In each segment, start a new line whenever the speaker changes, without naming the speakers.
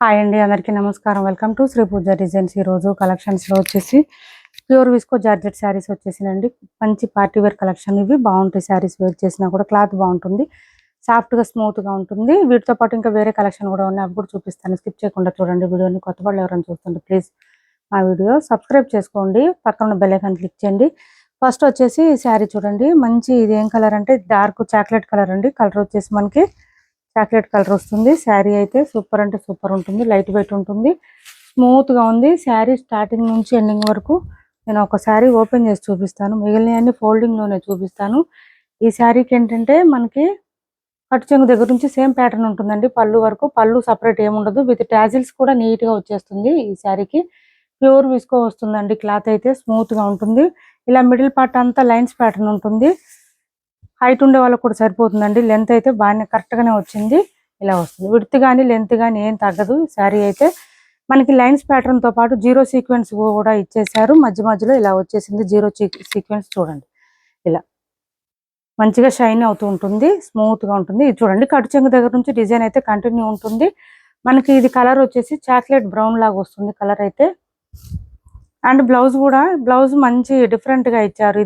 Hi అండి, అందరికీ నమస్కారం. Welcome to Shri Pooja designs. ఈరోజు కలెక్షన్స్లో వచ్చేసి ప్యూర్ విస్కో జార్జెట్ శారీస్ వచ్చేసినండి. మంచి పార్టీ వేర్ కలెక్షన్. ఇవి బాగుంటాయి. శారీస్ వేర్ చేసినా కూడా క్లాత్ బాగుంటుంది, సాఫ్ట్గా స్మూత్గా ఉంటుంది. వీటితో పాటు ఇంకా వేరే కలెక్షన్ కూడా ఉన్నాయి, అవి కూడా చూపిస్తాను. స్కిప్ చేయకుండా చూడండి వీడియోని. కొత్త వాళ్ళు ఎవరైనా చూస్తుంటే ప్లీజ్ మా వీడియో సబ్స్క్రైబ్ చేసుకోండి, పక్కన బెల్ ఐకాన్ క్లిక్ చేయండి. ఫస్ట్ వచ్చేసి శారీ చూడండి. మంచి ఇది ఏం కలర్ అంటే డార్క్ చాక్లెట్ కలర్ అండి. కలర్ వచ్చేసి మనకి చాక్లెట్ కలర్ వస్తుంది. శారీ అయితే సూపర్ అంటే సూపర్ ఉంటుంది, లైట్ వెయిట్ ఉంటుంది, స్మూత్ గా ఉంది. శారీ స్టార్టింగ్ నుంచి ఎండింగ్ వరకు నేను ఒక శారీ ఓపెన్ చేసి చూపిస్తాను, మిగిలినవన్నీ ఫోల్డింగ్ లోనే చూపిస్తాను. ఈ శారీకి ఏంటంటే మనకి కట్టు చెంగు దగ్గర నుంచి సేమ్ ప్యాటర్న్ ఉంటుందండి. పళ్ళు వరకు పళ్ళు సపరేట్ ఏముండదు, విత్ టాజిల్స్ కూడా నీట్ గా వచ్చేస్తుంది. ఈ శారీకి ప్యూర్ విస్కో వస్తుందండి. క్లాత్ అయితే స్మూత్ గా ఉంటుంది. ఇలా మిడిల్ పార్ట్ అంతా లైన్స్ ప్యాటర్న్ ఉంటుంది. హైట్ ఉండే వాళ్ళకి కూడా సరిపోతుందండి. లెంత్ అయితే బాగానే కరెక్ట్గానే వచ్చింది. ఇలా వస్తుంది. విడ్త్ కానీ లెంత్ కానీ ఏం తగ్గదు. శారీ అయితే మనకి లైన్స్ ప్యాటర్న్తో పాటు జీరో సీక్వెన్స్ కూడా ఇచ్చేసారు. మధ్య మధ్యలో ఇలా వచ్చేసింది జీరో సీక్వెన్స్. చూడండి, ఇలా మంచిగా షైన్ అవుతూ ఉంటుంది, స్మూత్గా ఉంటుంది. ఇది చూడండి, కట్టు చెంగు దగ్గర నుంచి డిజైన్ అయితే కంటిన్యూ ఉంటుంది. మనకి ఇది కలర్ వచ్చేసి చాక్లెట్ బ్రౌన్ లాగా వస్తుంది కలర్ అయితే. అండ్ బ్లౌజ్ మంచి డిఫరెంట్గా ఇచ్చారు.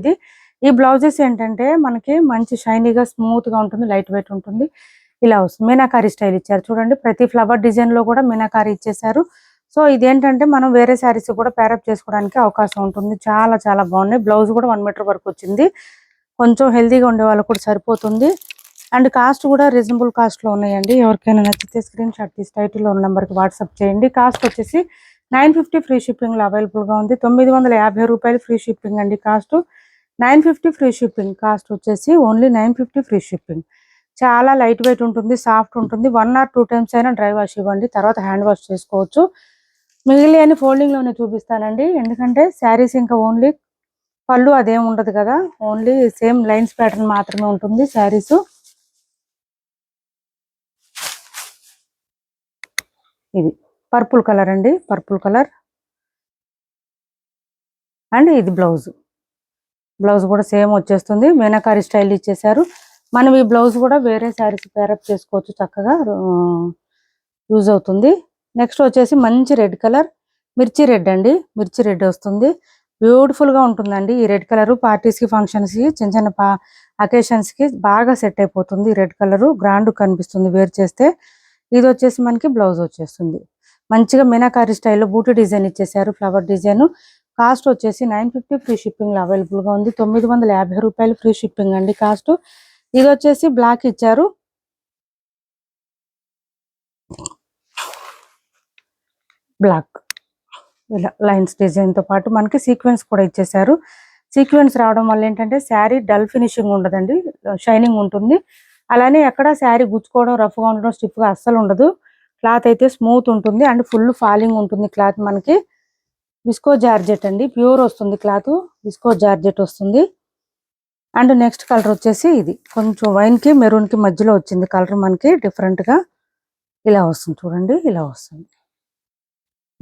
ఈ బ్లౌజెస్ ఏంటంటే మనకి మంచి షైనీగా స్మూత్గా ఉంటుంది, లైట్ వెయిట్ ఉంటుంది. ఇలా వస్తుంది. మీనాకారి స్టైల్ ఇచ్చారు చూడండి. ప్రతి ఫ్లవర్ డిజైన్లో కూడా మీనాకారి ఇచ్చేసారు. సో ఇదేంటంటే మనం వేరే శారీస్ కూడా పేరప్ చేసుకోవడానికి అవకాశం ఉంటుంది. చాలా చాలా బాగున్నాయి. బ్లౌజ్ కూడా 1 మీటర్ వరకు వచ్చింది. కొంచెం హెల్తీగా ఉండే వాళ్ళకు కూడా సరిపోతుంది. అండ్ కాస్ట్ కూడా రీజనబుల్ కాస్ట్లో ఉన్నాయండి. ఎవరికైనా నచ్చితే స్క్రీన్ షాట్ తీసి టైటిల్లో ఉన్న నెంబర్కి వాట్సాప్ చేయండి. కాస్ట్ వచ్చేసి 950 ఫ్రీ షిప్పింగ్లో అవైలబుల్గా ఉంది. 950 రూపాయలు ఫ్రీ షిప్పింగ్ అండి. Cost 950 free shipping. కాస్ట్ వచ్చేసి ఓన్లీ 950 ఫ్రీ షిప్పింగ్. చాలా లైట్ వెయిట్ ఉంటుంది, సాఫ్ట్ ఉంటుంది. 1 or 2 టైమ్స్ అయినా డ్రై వాష్ ఇవ్వండి, తర్వాత హ్యాండ్ వాష్ చేసుకోవచ్చు. మిగిలిన అన్ని ఫోల్డింగ్లోనే చూపిస్తానండి, ఎందుకంటే శారీస్ ఇంకా ఓన్లీ పళ్ళు అదేం ఉండదు కదా, ఓన్లీ సేమ్ లైన్స్ ప్యాటర్న్ మాత్రమే ఉంటుంది శారీస్. ఇది పర్పుల్ కలర్ అండి, పర్పుల్ కలర్. అండ్ ఇది బ్లౌజ్ కూడా సేమ్ వచ్చేస్తుంది. మీనాకారి స్టైల్ ఇచ్చేసారు. మనం ఈ బ్లౌజ్ కూడా వేరే శారీస్ పేరప్ చేసుకోవచ్చు, చక్కగా యూజ్ అవుతుంది. నెక్స్ట్ వచ్చేసి మంచి రెడ్ కలర్, మిర్చి రెడ్ అండి. మిర్చి రెడ్ వస్తుంది, బ్యూటిఫుల్గా ఉంటుందండి. ఈ రెడ్ కలర్ పార్టీస్కి, ఫంక్షన్స్కి, చిన్న చిన్న అకేషన్స్కి బాగా సెట్ అయిపోతుంది. రెడ్ కలరు గ్రాండ్ కనిపిస్తుంది వేర్ చేస్తే. ఇది వచ్చేసి మనకి బ్లౌజ్ వచ్చేస్తుంది. మంచిగా మీనాకారి స్టైల్లో బూటీ డిజైన్ ఇచ్చేసారు, ఫ్లవర్ డిజైన్. కాస్ట్ వచ్చేసి 950 ఫ్రీ షిప్పింగ్లో అవైలబుల్గా ఉంది. 950 రూపాయలు ఫ్రీ షిప్పింగ్ అండి కాస్ట్. ఇది వచ్చేసి బ్లాక్ ఇచ్చారు, బ్లాక్ ఇలా లైన్స్ డిజైన్తో పాటు మనకి సీక్వెన్స్ కూడా ఇచ్చేసారు. సీక్వెన్స్ రావడం వల్ల ఏంటంటే శారీ డల్ ఫినిషింగ్ ఉండదండి, షైనింగ్ ఉంటుంది. అలానే ఎక్కడ శారీ గుచ్చుకోవడం, రఫ్గా ఉండడం, స్టిఫ్గా అస్సలు ఉండదు. క్లాత్ అయితే స్మూత్ ఉంటుంది అండ్ ఫుల్ ఫాలింగ్ ఉంటుంది క్లాత్. మనకి విస్కో జార్జెట్ అండి, ప్యూర్ వస్తుంది క్లాత్, విస్కో జార్జెట్ వస్తుంది. అండ్ నెక్స్ట్ కలర్ వచ్చేసి ఇది కొంచెం వైన్కి మెరూన్కి మధ్యలో వచ్చింది కలర్. మనకి డిఫరెంట్గా ఇలా వస్తుంది చూడండి, ఇలా వస్తుంది.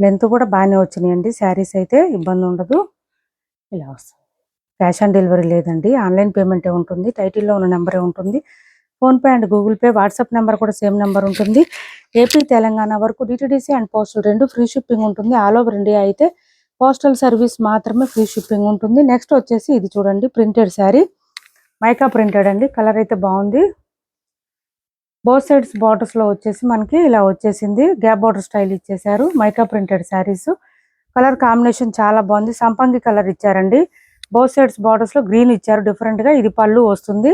లెంత్ కూడా బాగానే వచ్చినాయండి శారీస్ అయితే, ఇబ్బంది ఉండదు. ఇలా వస్తుంది. క్యాష్ ఆన్ డెలివరీ లేదండి, ఆన్లైన్ పేమెంటే ఉంటుంది. టైటిల్లో ఉన్న నెంబరే ఉంటుంది. PhonePe and Google pay, WhatsApp number కూడా సేమ్ నెంబర్ ఉంటుంది. ఏపీ తెలంగాణ వరకు DTDC and postal 2 free shipping ఉంటుంది. ఆల్ ఓవర్ ఇండియా అయితే పోస్టల్ సర్వీస్ మాత్రమే ఫ్రీ షిప్పింగ్ ఉంటుంది. నెక్స్ట్ వచ్చేసి ఇది చూడండి, ప్రింటెడ్ శారీ, మైకా ప్రింటెడ్ అండి. కలర్ అయితే బాగుంది. బోత్ సైడ్స్ బార్డర్స్లో వచ్చేసి మనకి ఇలా వచ్చేసింది, గ్యాప్ బార్డర్ స్టైల్ ఇచ్చేసారు. Mica printed saris. Colour combination చాలా బాగుంది, సంపంగి కలర్ ఇచ్చారండి. బోత్ సైడ్స్ బార్డర్స్లో గ్రీన్ ఇచ్చారు డిఫరెంట్గా. ఇది పళ్ళు వస్తుంది,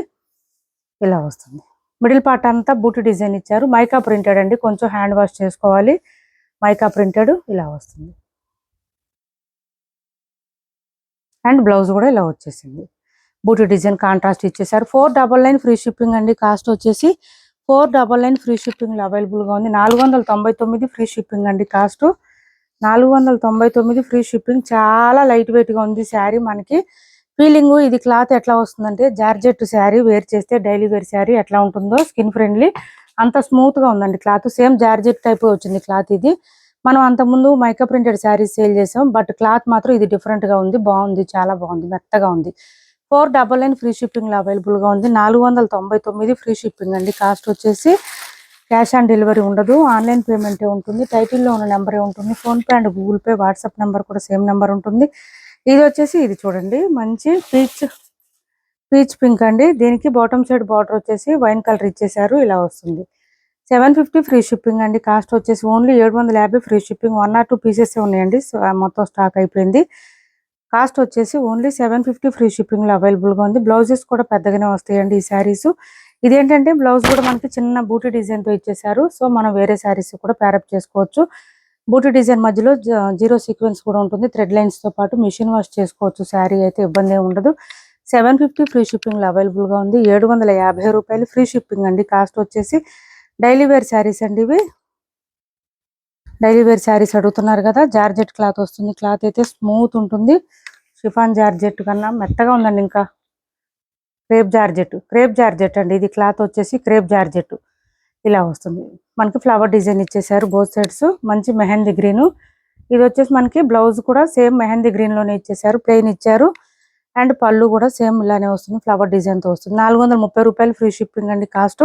ఇలా వస్తుంది. మిడిల్ పార్ట్ అంతా బూటీ డిజైన్ ఇచ్చారు. మైకా ప్రింటెడ్ అండి, కొంచెం హ్యాండ్ వాష్ చేసుకోవాలి. మైకా ప్రింటెడ్ ఇలా వస్తుంది. అండ్ బ్లౌజ్ కూడా ఇలా వచ్చేసింది, బూటీ డిజైన్ కాంట్రాస్ట్ ఇచ్చేసారు. 499 ఫ్రీ షిప్పింగ్ అండి. కాస్ట్ వచ్చేసి 499 ఫ్రీ షిప్పింగ్లో అవైలబుల్గా ఉంది. 499 ఫ్రీ షిప్పింగ్ అండి కాస్ట్. 499 free shipping. చాలా లైట్ వెయిట్గా ఉంది శారీ. మనకి ఫీలింగ్ ఇది క్లాత్ ఎట్లా వస్తుందంటే జార్జెట్ శారీ వేర్ చేస్తే డైలీ వేర్ శారీ ఎట్లా ఉంటుందో, స్కిన్ ఫ్రెండ్లీ, అంత స్మూత్గా ఉందండి క్లాత్. సేమ్ జార్జెట్ టైప్ వచ్చింది క్లాత్. ఇది మనం అంతకుముందు మైకా ప్రింటెడ్ శారీస్ సేల్ చేసాం, బట్ క్లాత్ మాత్రం ఇది డిఫరెంట్గా ఉంది, బాగుంది, చాలా బాగుంది, మెత్తగా ఉంది. 499 ఫ్రీ షిప్పింగ్లో అవైలబుల్గా ఉంది. 499 ఫ్రీ షిప్పింగ్ అండి. కాస్ట్ వచ్చేసి క్యాష్ ఆన్ డెలివరీ ఉండదు, ఆన్లైన్ పేమెంటే ఉంటుంది. టైటిల్లో ఉన్న నెంబరే ఉంటుంది. PhonePe and Google pay, WhatsApp number కూడా సేమ్ నెంబర్ ఉంటుంది. ఇది వచ్చేసి ఇది చూడండి, మంచి పీచ్ పింక్ అండి. దీనికి బాటమ్ సైడ్ బార్డర్ వచ్చేసి వైన్ కలర్ ఇచ్చేసారు, ఇలా వస్తుంది. 750 ఫ్రీ షిప్పింగ్ అండి. కాస్ట్ వచ్చేసి only 750 free shipping. 1 or 2 pieces ఉన్నాయండి, మొత్తం స్టాక్ అయిపోయింది. కాస్ట్ వచ్చేసి ఓన్లీ 750 ఫ్రీ షిప్పింగ్లో అవైలబుల్గా ఉంది. బ్లౌజెస్ కూడా పెద్దగానే వస్తాయండి ఈ శారీస్. ఇదేంటంటే బ్లౌజ్ కూడా మనకి చిన్న బూటీ డిజైన్తో ఇచ్చేసారు. సో మనం వేరే శారీస్ కూడా ప్యారప్ చేసుకోవచ్చు. బూటీ డిజైన్ మధ్యలో జీరో సీక్వెన్స్ కూడా ఉంటుంది. థ్రెడ్ లైన్స్తో పాటు మిషన్ వాష్ చేసుకోవచ్చు. శారీ అయితే ఇబ్బంది ఉండదు. 750 ఫ్రీ షిప్పింగ్లో అవైలబుల్గా ఉంది. 750 రూపాయలు ఫ్రీ షిప్పింగ్ అండి. కాస్ట్ వచ్చేసి డైలీ వేర్ శారీస్ అండి ఇవి. డైలీ వేర్ శారీస్ అడుగుతున్నారు కదా, జార్జెట్ క్లాత్ వస్తుంది. క్లాత్ అయితే స్మూత్ ఉంటుంది. షిఫాన్ జార్జెట్ కన్నా మెత్తగా ఉందండి. ఇంకా క్రేప్ జార్జెట్ అండి ఇది. క్లాత్ వచ్చేసి క్రేప్ జార్జెట్ ఇలా వస్తుంది. మనకి ఫ్లవర్ డిజైన్ ఇచ్చేసారు బోత్ సైడ్స్. మంచి మెహందీ గ్రీన్. ఇది వచ్చేసి మనకి బ్లౌజ్ కూడా సేమ్ మెహందీ గ్రీన్ లోనే ఇచ్చేసారు, ప్లెయిన్ ఇచ్చారు. అండ్ పళ్ళు కూడా సేమ్ ఇలానే వస్తుంది, ఫ్లవర్ డిజైన్ తో వస్తుంది. 430 రూపాయలు ఫ్రీ షిప్పింగ్ అండి. Cost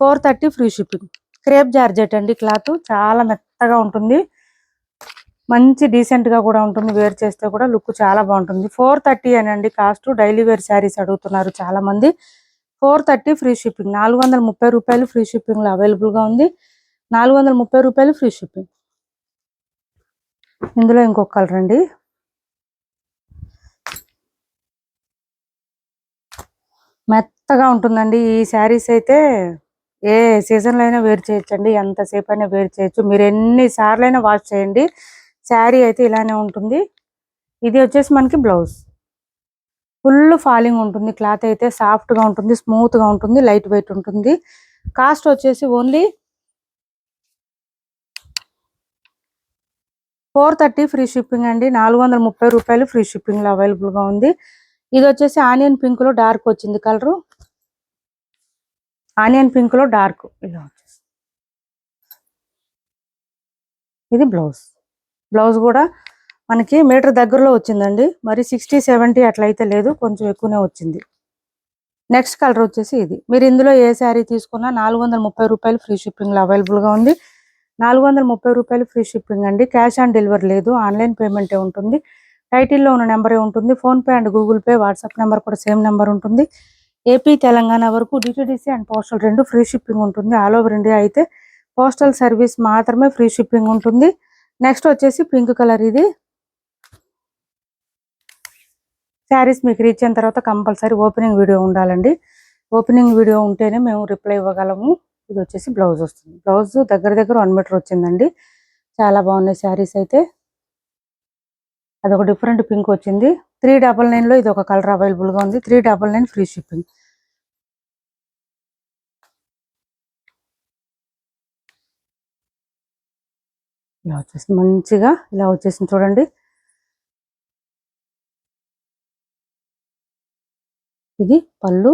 430 free shipping. Crepe georgette అండి. క్లాత్ చాలా మెత్తగా ఉంటుంది, మంచి డీసెంట్ గా కూడా ఉంటుంది. వేర్ చేస్తే కూడా లుక్ చాలా బాగుంటుంది. 430 అనండి కాస్ట్. డైలీ వేర్ శారీస్ అడుగుతున్నారు చాలా మంది. 430 ఫ్రీ షిప్పింగ్. 430 రూపాయలు ఫ్రీ షిప్పింగ్ లో అవైలబుల్ గా ఉంది. 430 రూపాయలు ఫ్రీ షిప్పింగ్. ఇందులో ఇంకొక కలర్ అండి, మెత్తగా ఉంటుందండి ఈ శారీస్ అయితే. ఏ సీజన్లో అయినా వేర్ చేయొచ్చండి, ఎంతసేపు అయినా వేర్ చేయొచ్చు. మీరు ఎన్నిసార్లు అయినా వాష్ చేయండి, శారీ అయితే ఇలానే ఉంటుంది. ఇది వచ్చేసి మనకి బ్లౌజ్. ఫుల్ ఫాలింగ్ ఉంటుంది. క్లాత్ అయితే సాఫ్ట్ గా ఉంటుంది, స్మూత్ గా ఉంటుంది, లైట్ వెయిట్ ఉంటుంది. కాస్ట్ వచ్చేసి ఓన్లీ 430 ఫ్రీ షిప్పింగ్ అండి. 430 రూపాయలు ఫ్రీ షిప్పింగ్ లో అవైలబుల్ గా ఉంది. ఇది వచ్చేసి ఆనియన్ పింక్ లో డార్క్ వచ్చింది కలరు. ఆనియన్ పింక్ లో డార్క్ ఇలా వచ్చేసి. ఇది బ్లౌజ్. బ్లౌజ్ కూడా మనకి మీటర్ దగ్గరలో వచ్చిందండి. మరి 60-70 అట్లయితే లేదు, కొంచెం ఎక్కువనే వచ్చింది. నెక్స్ట్ కలర్ వచ్చేసి ఇది. మీరు ఇందులో ఏ శారీ తీసుకున్నా 430 రూపాయలు ఫ్రీ షిప్పింగ్ లో అవైలబుల్ గా ఉంది. 430 రూపాయలు ఫ్రీ షిప్పింగ్ అండి. క్యాష్ ఆన్ డెలివరీ లేదు, ఆన్లైన్ పేమెంటే ఉంటుంది. టైటిల్లో ఉన్న నెంబరే ఉంటుంది. PhonePe and Google pay, WhatsApp number కూడా సేమ్ నెంబర్ ఉంటుంది. ఏపీ తెలంగాణ వరకు DTDC and postal 2 free shipping ఉంటుంది. ఆల్ ఓవర్ ఇండియా అయితే పోస్టల్ సర్వీస్ మాత్రమే ఫ్రీ షిప్పింగ్ ఉంటుంది. నెక్స్ట్ వచ్చేసి పింక్ కలర్. ఇది శారీస్ మీకు రీచ్ అయిన తర్వాత కంపల్సరీ ఓపెనింగ్ వీడియో ఉండాలండి. ఓపెనింగ్ వీడియో ఉంటేనే మేము రిప్లై ఇవ్వగలము. ఇది వచ్చేసి బ్లౌజ్ వస్తుంది. బ్లౌజ్ దగ్గర 1 మీటర్ వచ్చిందండి. చాలా బాగున్నాయి శారీస్ అయితే. అదొక డిఫరెంట్ పింక్ వచ్చింది. 399 లో ఇది ఒక కలర్ అవైలబుల్ గా ఉంది. 399 ఫ్రీ షిప్పింగ్. ఇలా వచ్చేసింది, మంచిగా ఇలా వచ్చేసింది చూడండి. ఇది పళ్ళు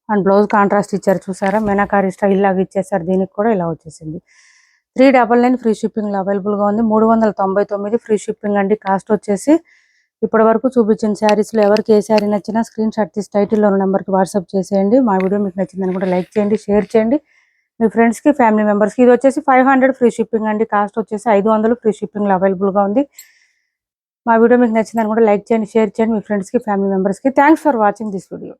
అండ్ బ్లౌజ్ కాంట్రాస్ట్ ఇచ్చారు చూసారా, మీనాకారి స్టైల్ లాగా ఇచ్చేసారు. దీనికి కూడా ఇలా వచ్చేసింది. 399 ఫ్రీ షిప్పింగ్ లో అవైలబుల్ గా ఉంది. 399 ఫ్రీ షిప్పింగ్ అండి. కాస్ట్ వచ్చేసి ఇప్పటి వరకు చూపించిన శారీస్ లో ఎవరికి ఏ శారీ నచ్చినా స్క్రీన్ షాట్ తీసి టైటిల్లో ఉన్న నెంబర్కి వాట్సాప్ చేసేయండి. మా వీడియో మీకు నచ్చిందని కూడా లైక్ చేయండి, షేర్ చేయండి మీ ఫ్రెండ్స్ కి, ఫ్యామిలీ మెంబర్స్ కి. ఇది వచ్చేసి 500 ఫ్రీ షిప్పింగ్ అండి. కాస్ట్ వచ్చేసి 500 ఫ్రీ షిప్పింగ్ లో అవైలబుల్ గా ఉంది. మా వీడియో మీకు నచ్చిందని కూడా లైక్ చేయండి, షేర్ చేయండి మీ ఫ్రెండ్స్ కి, ఫ్యామిలీ మెంబర్స్ కి. Thanks for watching this video.